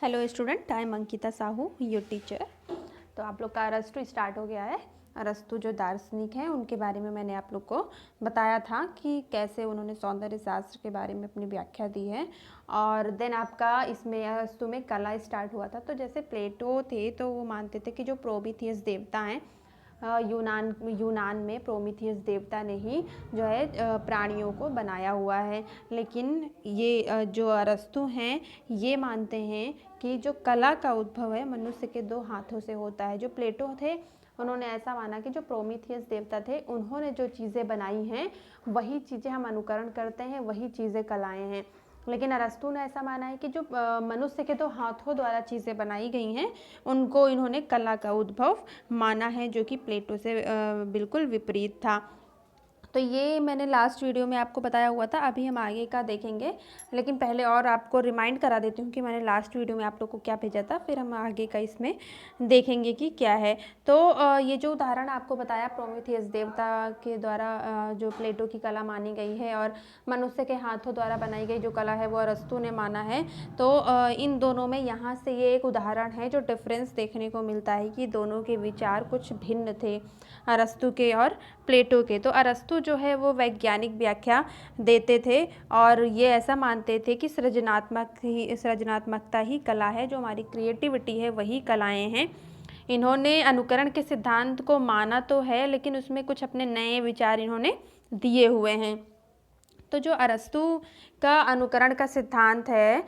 Hello student, I am Ankita Sahu, your teacher. तो आप लोग का अरस्तु स्टार्ट हो गया है। अरस्तु जो दार्शनिक हैं उनके बारे में मैंने आप लोग को बताया था कि कैसे उन्होंने सौंदर्य शास्त्र के बारे में अपनी व्याख्या दी है। और देन आपका इसमें अरस्तु में कला स्टार्ट हुआ था। तो जैसे प्लेटो थे तो वो मानते थे कि जो प्रोमीथियस देवता हैं, यूनान में प्रोमीथियस देवता ने ही जो है प्राणियों को बनाया हुआ है। लेकिन ये जो अरस्तु हैं ये मानते हैं कि जो कला का उद्भव है मनुष्य के दो हाथों से होता है। जो प्लेटो थे उन्होंने ऐसा माना कि जो प्रोमीथियस देवता थे उन्होंने जो चीज़ें बनाई हैं वही चीज़ें हम अनुकरण करते हैं, वही चीज़ें कलाएँ हैं। लेकिन अरस्तु ने ऐसा माना है कि जो मनुष्य के दो हाथों द्वारा चीज़ें बनाई गई हैं उनको इन्होंने कला का उद्भव माना है, जो कि प्लेटो से बिल्कुल विपरीत था। तो ये मैंने लास्ट वीडियो में आपको बताया हुआ था। अभी हम आगे का देखेंगे, लेकिन पहले और आपको रिमाइंड करा देती हूँ कि मैंने लास्ट वीडियो में आप लोग को क्या भेजा था, फिर हम आगे का इसमें देखेंगे कि क्या है। तो ये जो उदाहरण आपको बताया प्रोमीथियस देवता के द्वारा जो प्लेटो की कला मानी गई है और मनुष्य के हाथों द्वारा बनाई गई जो कला है वो अरस्तु ने माना है। तो इन दोनों में यहाँ से ये एक उदाहरण है जो डिफरेंस देखने को मिलता है कि दोनों के विचार कुछ भिन्न थे, अरस्तु के और प्लेटो के। तो अरस्तु जो है वो वैज्ञानिक व्याख्या देते थे और ये ऐसा मानते थे कि सृजनात्मकता ही कला है, जो हमारी क्रिएटिविटी है वही कलाएं हैं। इन्होंने अनुकरण के सिद्धांत को माना तो है, लेकिन उसमें कुछ अपने नए विचार इन्होंने दिए हुए हैं। तो जो अरस्तु का अनुकरण का सिद्धांत है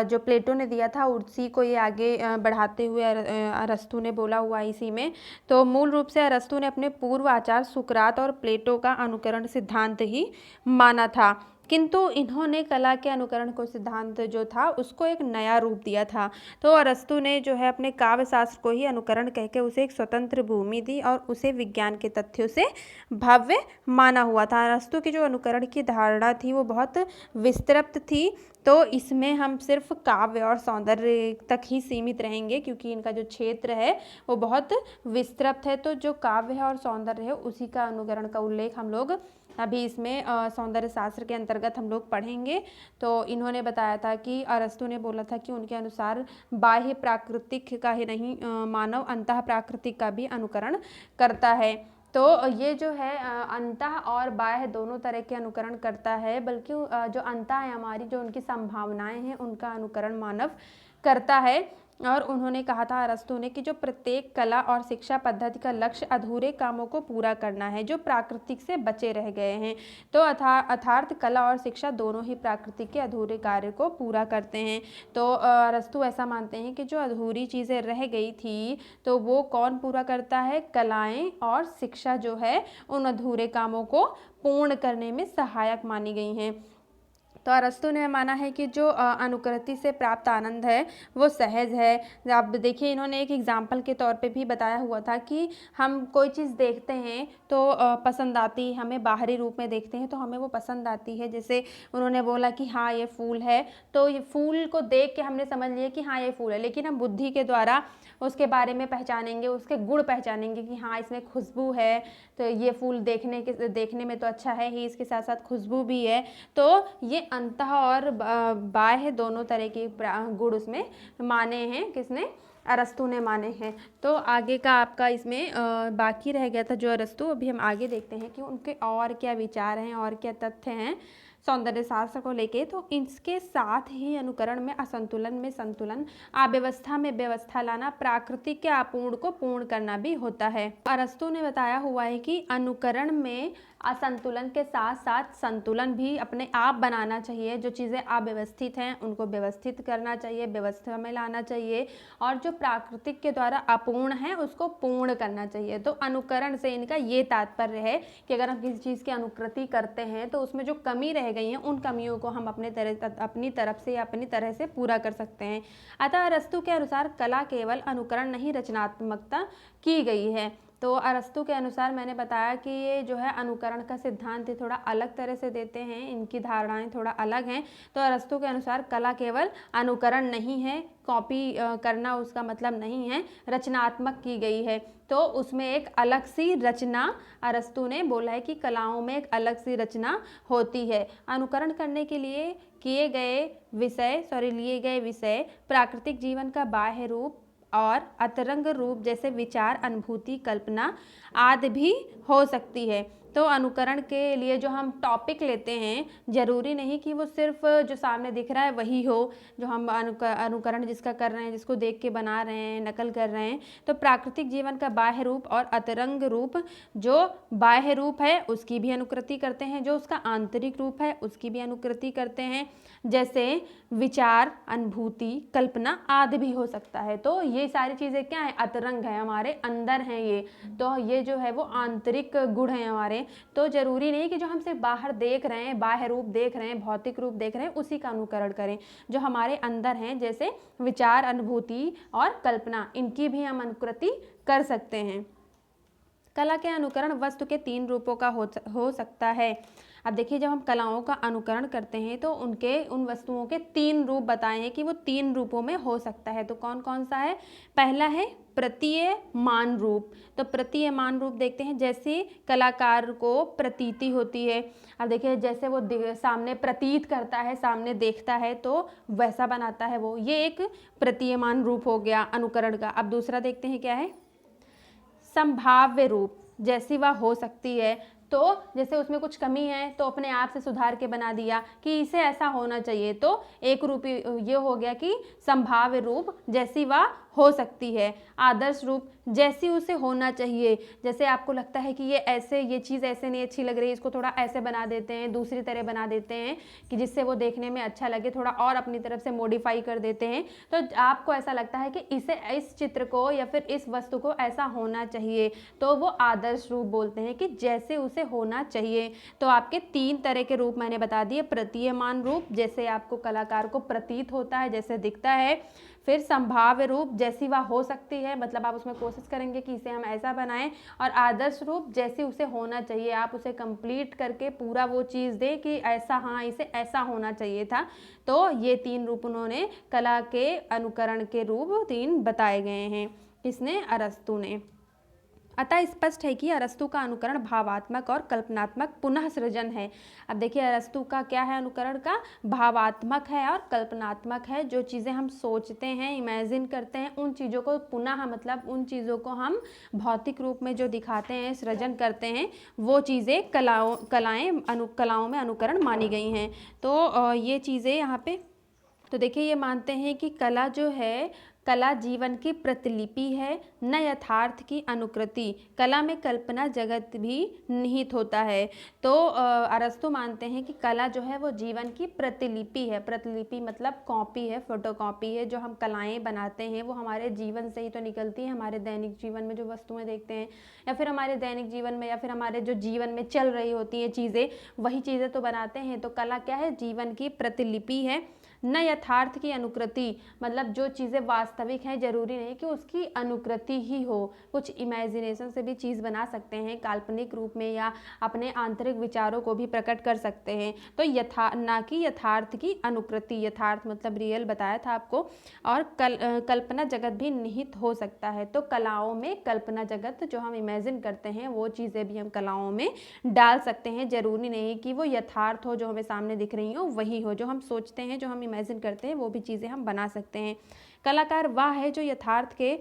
जो प्लेटो ने दिया था, उसी को ये आगे बढ़ाते हुए अरस्तु ने बोला हुआ इसी में। तो मूल रूप से अरस्तु ने अपने पूर्व आचार्य सुकरात और प्लेटो का अनुकरण सिद्धांत ही माना था, किंतु इन्होंने कला के अनुकरण को सिद्धांत जो था उसको एक नया रूप दिया था। तो अरस्तु ने जो है अपने काव्य शास्त्र को ही अनुकरण कहकर उसे एक स्वतंत्र भूमि दी और उसे विज्ञान के तथ्यों से भव्य माना हुआ था। अरस्तु की जो अनुकरण की धारणा थी वो बहुत विस्तृत थी। तो इसमें हम सिर्फ काव्य और सौंदर्य तक ही सीमित रहेंगे, क्योंकि इनका जो क्षेत्र है वो बहुत विस्तृत है। तो जो काव्य है और सौंदर्य है उसी का अनुकरण का उल्लेख हम लोग अभी इसमें सौंदर्य शास्त्र के अंतर्गत हम लोग पढ़ेंगे। तो इन्होंने बताया था कि अरस्तु ने बोला था कि उनके अनुसार बाह्य प्राकृतिक का ही नहीं मानव अंतः प्राकृतिक का भी अनुकरण करता है। तो ये जो है अंतः और बाह्य दोनों तरह के अनुकरण करता है, बल्कि जो अंतः है हमारी जो उनकी संभावनाएं हैं उनका अनुकरण मानव करता है। और उन्होंने कहा था अरस्तु ने कि जो प्रत्येक कला और शिक्षा पद्धति का लक्ष्य अधूरे कामों को पूरा करना है जो प्राकृतिक से बचे रह गए हैं। तो अर्थात कला और शिक्षा दोनों ही प्राकृतिक के अधूरे कार्य को पूरा करते हैं। तो अरस्तु ऐसा मानते हैं कि जो अधूरी चीज़ें रह गई थी तो वो कौन पूरा करता है, कलाएं और शिक्षा जो है उन अधूरे कामों को पूर्ण करने में सहायक मानी गई हैं। तो अरस्तु ने माना है कि जो अनुकृति से प्राप्त आनंद है वो सहज है। अब देखिए इन्होंने एक एग्जाम्पल के तौर पे भी बताया हुआ था कि हम कोई चीज़ देखते हैं तो पसंद आती, हमें बाहरी रूप में देखते हैं तो हमें वो पसंद आती है। जैसे उन्होंने बोला कि हाँ ये फूल है, तो ये फूल को देख के हमने समझ लिया कि हाँ ये फूल है, लेकिन हम बुद्धि के द्वारा उसके बारे में पहचानेंगे, उसके गुण पहचानेंगे कि हाँ इसमें खुशबू है, तो ये फूल देखने में तो अच्छा है ही, इसके साथ साथ खुशबू भी है। तो ये अंतः और बाह्य दोनों तरह के गुण उसमें माने हैं, किसने, अरस्तु ने माने हैं। तो आगे का आपका इसमें बाकी रह गया था जो अरस्तु। अभी हम आगे देखते हैं कि उनके और क्या विचार हैं और क्या तथ्य हैं सौंदर्य शास्त्र को लेके। तो इसके साथ ही अनुकरण में असंतुलन में संतुलन, अव्यवस्था में व्यवस्था लाना, प्राकृतिक के अपूर्ण को पूर्ण करना भी होता है। अरस्तु ने बताया हुआ है कि अनुकरण में असंतुलन के साथ साथ संतुलन भी अपने आप बनाना चाहिए। जो चीज़ें अव्यवस्थित हैं उनको व्यवस्थित करना चाहिए, व्यवस्था में लाना चाहिए, और जो प्राकृतिक के द्वारा अपूर्ण है उसको पूर्ण करना चाहिए। तो अनुकरण से इनका ये तात्पर्य है कि अगर हम किसी चीज़ की अनुकृति करते हैं तो उसमें जो कमी रह गई हैं उन कमियों को हम अपनी तरफ से या अपनी तरह से पूरा कर सकते हैं। अतः अरस्तु के अनुसार कला केवल अनुकरण नहीं रचनात्मकता की गई है। तो अरस्तू के अनुसार मैंने बताया कि ये जो है अनुकरण का सिद्धांत ये थोड़ा अलग तरह से देते हैं, इनकी धारणाएं थोड़ा अलग हैं। तो अरस्तू के अनुसार कला केवल अनुकरण नहीं है, कॉपी करना उसका मतलब नहीं है, रचनात्मक की गई है। तो उसमें एक अलग सी रचना, अरस्तू ने बोला है कि कलाओं में एक अलग सी रचना होती है। अनुकरण करने के लिए लिए गए विषय प्राकृतिक जीवन का बाह्य रूप और अतरंग रूप जैसे विचार, अनुभूति, कल्पना आदि भी हो सकती है। तो अनुकरण के लिए जो हम टॉपिक लेते हैं, जरूरी नहीं कि वो सिर्फ जो सामने दिख रहा है वही हो, जो हम अनुकरण जिसका कर रहे हैं, जिसको देख के बना रहे हैं, नकल कर रहे हैं। तो प्राकृतिक जीवन का बाह्य रूप और अतरंग रूप, जो बाह्य रूप है उसकी भी अनुकृति करते हैं, जो उसका आंतरिक रूप है उसकी भी अनुकृति करते हैं, जैसे विचार, अनुभूति, कल्पना आदि भी हो सकता है। तो ये सारी चीज़ें क्या है, अतरंग है, हमारे अंदर हैं ये। तो ये जो है वो आंतरिक गुण हैं हमारे। तो जरूरी नहीं कि जो हम सिर्फ बाहर देख रहे हैं, बाह्य रूप देख रहे हैं, भौतिक रूप देख रहे हैं, उसी का अनुकरण करें। जो हमारे अंदर हैं, जैसे विचार, अनुभूति और कल्पना, इनकी भी हम अनुकृति कर सकते हैं। कला के अनुकरण वस्तु के 3 रूपों का हो सकता है। अब देखिए, जब हम कलाओं का अनुकरण करते हैं तो उन वस्तुओं के 3 रूप बताए हैं कि वो 3 रूपों में हो सकता है। तो कौन कौन सा है? पहला है प्रतीयमान रूप। तो प्रतीयमान रूप देखते हैं, जैसे कलाकार को प्रतीति होती है। अब देखिए, जैसे वो सामने प्रतीत करता है, सामने देखता है, तो वैसा बनाता है वो, ये एक प्रतीयमान रूप हो गया अनुकरण का। अब दूसरा देखते हैं क्या है, संभाव्य रूप, जैसी वह हो सकती है। तो जैसे उसमें कुछ कमी है तो अपने आप से सुधार के बना दिया कि इसे ऐसा होना चाहिए। तो एक रूप ये हो गया कि संभाव्य रूप, जैसी वह हो सकती है। आदर्श रूप, जैसी उसे होना चाहिए। जैसे आपको लगता है कि ये चीज़ ऐसे नहीं अच्छी लग रही है, इसको थोड़ा ऐसे बना देते हैं, दूसरी तरह बना देते हैं कि जिससे वो देखने में अच्छा लगे, थोड़ा और अपनी तरफ से मॉडिफाई कर देते हैं। तो आपको ऐसा लगता है कि इस चित्र को या फिर इस वस्तु को ऐसा होना चाहिए, तो वो आदर्श रूप बोलते हैं कि जैसे उसे होना चाहिए। तो आपके 3 तरह के रूप मैंने बता दिए। प्रतीयमान रूप, जैसे आपको कलाकार को प्रतीत होता है, जैसे दिखता है। फिर संभाव्य रूप, जैसी वह हो सकती है, मतलब आप उसमें कोशिश करेंगे कि इसे हम ऐसा बनाएं। और आदर्श रूप, जैसे उसे होना चाहिए, आप उसे कंप्लीट करके पूरा वो चीज़ दें कि ऐसा, हाँ इसे ऐसा होना चाहिए था। तो ये 3 रूप उन्होंने कला के अनुकरण के रूप 3 बताए गए हैं। किसने? अरस्तू ने। अतः स्पष्ट है कि अरस्तू का अनुकरण भावात्मक और कल्पनात्मक पुनः सृजन है। अब देखिए, अरस्तू का क्या है अनुकरण का? भावात्मक है और कल्पनात्मक है। जो चीज़ें हम सोचते हैं, इमेजिन करते हैं, उन चीज़ों को पुनः, मतलब उन चीज़ों को हम भौतिक रूप में जो दिखाते हैं, सृजन करते हैं, वो चीज़ें कलाओं में अनुकरण मानी गई हैं। तो ये चीज़ें यहाँ पे, तो देखिए, ये मानते हैं कि कला जो है, कला जीवन की प्रतिलिपि है, न यथार्थ की अनुकृति। कला में कल्पना जगत भी निहित होता है। तो अरस्तू मानते हैं कि कला जो है वो जीवन की प्रतिलिपि है। प्रतिलिपि मतलब कॉपी है, फोटोकॉपी है। जो हम कलाएं बनाते हैं वो हमारे जीवन से ही तो निकलती हैं। हमारे दैनिक जीवन में जो वस्तुएं देखते हैं, या फिर हमारे दैनिक जीवन में, या फिर हमारे जो जीवन में चल रही होती हैं चीज़ें, वही चीज़ें तो बनाते हैं। तो कला क्या है? जीवन की प्रतिलिपि है, न यथार्थ की अनुकृति। मतलब जो चीज़ें वास्तविक हैं, जरूरी नहीं कि उसकी अनुकृति ही हो। कुछ इमेजिनेशन से भी चीज़ बना सकते हैं, काल्पनिक रूप में, या अपने आंतरिक विचारों को भी प्रकट कर सकते हैं। तो ना कि यथार्थ की अनुकृति। यथार्थ मतलब रियल बताया था आपको। और कल्पना जगत भी निहित हो सकता है। तो कलाओं में कल्पना जगत, जो हम इमेजिन करते हैं, वो चीज़ें भी हम कलाओं में डाल सकते हैं। जरूरी नहीं कि वो यथार्थ हो, जो हमें सामने दिख रही हो वही हो। जो हम सोचते हैं, जो हम इमेजिन करते हैं, वो भी चीज़ें हम बना सकते हैं। कलाकार वह है जो यथार्थ के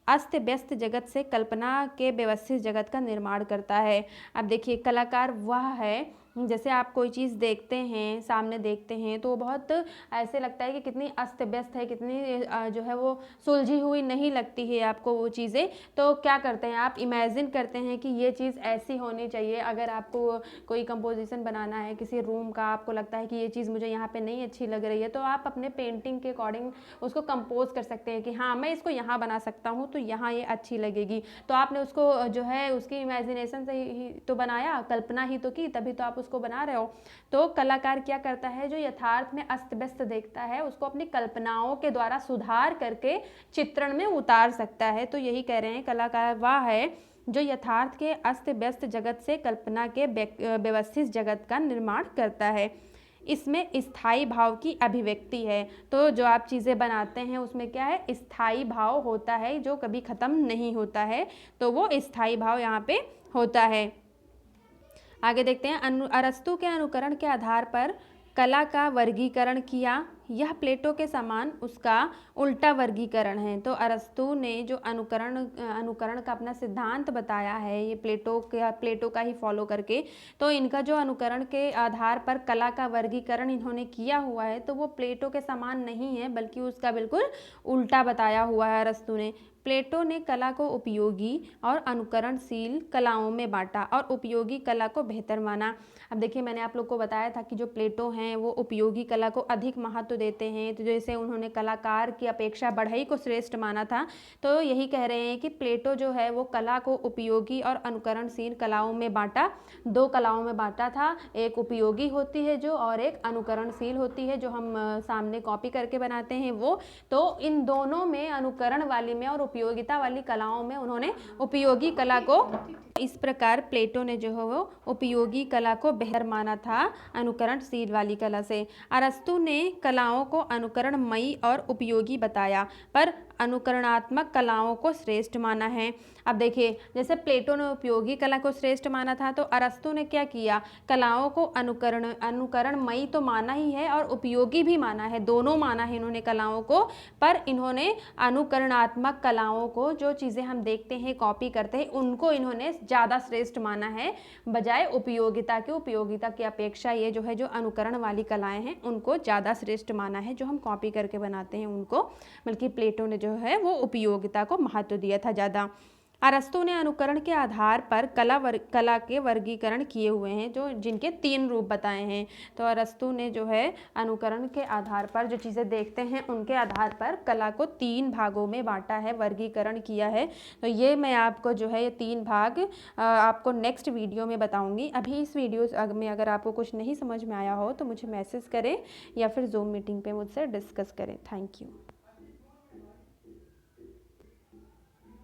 अस्त व्यस्त जगत से कल्पना के व्यवस्थित जगत का निर्माण करता है। अब देखिए, कलाकार वह है, जैसे आप कोई चीज़ देखते हैं, सामने देखते हैं, तो बहुत ऐसे लगता है कि कितनी अस्त व्यस्त है, कितनी जो है वो सुलझी हुई नहीं लगती है आपको वो चीज़ें। तो क्या करते हैं आप? इमेजिन करते हैं कि ये चीज़ ऐसी होनी चाहिए। अगर आपको कोई कंपोजिशन बनाना है किसी रूम का, आपको लगता है कि ये चीज़ मुझे यहाँ पे नहीं अच्छी लग रही है, तो आप अपने पेंटिंग के अकॉर्डिंग उसको कंपोज कर सकते हैं कि हाँ, मैं इसको यहाँ बना सकता हूँ, तो यहाँ ये अच्छी लगेगी। तो आपने उसको जो है उसकी इमेजिनेशन से ही तो बनाया, कल्पना ही तो की, तभी तो आप उसको बना रहे हो। तो कलाकार क्या करता है? जो यथार्थ में अस्त व्यस्त देखता है, उसको अपनी कल्पनाओं के द्वारा सुधार करके चित्रण में उतार सकता है। तो यही कह रहे हैं, कलाकार वह है जो यथार्थ के अस्त व्यस्त जगत से कल्पना के व्यवस्थित जगत का निर्माण करता है। इसमें स्थायी भाव की अभिव्यक्ति है। तो जो आप चीज़ें बनाते हैं उसमें क्या है, स्थायी भाव होता है जो कभी ख़त्म नहीं होता है, तो वो स्थायी भाव यहाँ पे होता है। आगे देखते हैं, अरस्तु के अनुकरण के आधार पर कला का वर्गीकरण किया। यह प्लेटो के समान उसका उल्टा वर्गीकरण है। तो अरस्तु ने जो अनुकरण का अपना सिद्धांत बताया है, ये प्लेटो का ही फॉलो करके, तो इनका जो अनुकरण के आधार पर कला का वर्गीकरण इन्होंने किया हुआ है, तो वो प्लेटो के समान नहीं है बल्कि उसका बिल्कुल उल्टा बताया हुआ है अरस्तु ने। प्लेटो ने कला को उपयोगी और अनुकरणशील कलाओं में बांटा और उपयोगी कला को बेहतर माना। अब देखिए, मैंने आप लोग को बताया था कि जो प्लेटो हैं वो उपयोगी कला को अधिक महत्व देते हैं। तो जैसे उन्होंने कलाकार की अपेक्षा बढ़ई को श्रेष्ठ माना था, तो यही कह रहे हैं कि प्लेटो जो है वो कला को उपयोगी और अनुकरणशील कलाओं में बांटा। दो कलाओं में बांटा था, एक उपयोगी होती है जो, और एक अनुकरणशील होती है जो हम सामने कॉपी करके बनाते हैं वो। तो इन दोनों में, अनुकरण वाली में और उपयोगिता वाली कलाओं में, उन्होंने उपयोगी कला को, इस प्रकार प्लेटो ने जो है वो उपयोगी कला को बेहतर माना था अनुकरणशील वाली कला से। अरस्तु ने कलाओं को अनुकरणमयी और उपयोगी बताया पर अनुकरणात्मक कलाओं को श्रेष्ठ माना है। अब देखिए, जैसे प्लेटो ने उपयोगी कला को श्रेष्ठ माना था, तो अरस्तु ने क्या किया, कलाओं को अनुकरणमयी तो माना ही है और उपयोगी भी माना है, दोनों माना है इन्होंने कलाओं को। पर इन्होंने अनुकरणात्मक कलाओं को, जो चीज़ें हम देखते हैं कॉपी करते हैं, उनको इन्होंने ज़्यादा श्रेष्ठ माना है बजाय उपयोगिता के। उपयोगिता की अपेक्षा ये जो है, जो अनुकरण वाली कलाएं हैं उनको ज़्यादा श्रेष्ठ माना है, जो हम कॉपी करके बनाते हैं उनको, बल्कि प्लेटो ने जो है वो उपयोगिता को महत्व दिया था ज़्यादा। अरस्तु ने अनुकरण के आधार पर कला के वर्गीकरण किए हुए हैं, जो जिनके 3 रूप बताए हैं। तो अरस्तु ने जो है अनुकरण के आधार पर जो चीज़ें देखते हैं उनके आधार पर कला को 3 भागों में बांटा है, वर्गीकरण किया है। तो ये मैं आपको जो है ये 3 भाग आपको नेक्स्ट वीडियो में बताऊँगी। अभी इस वीडियो में अगर आपको कुछ नहीं समझ में आया हो तो मुझे मैसेज करें या फिर जूम मीटिंग पर मुझसे डिस्कस करें। Thank you.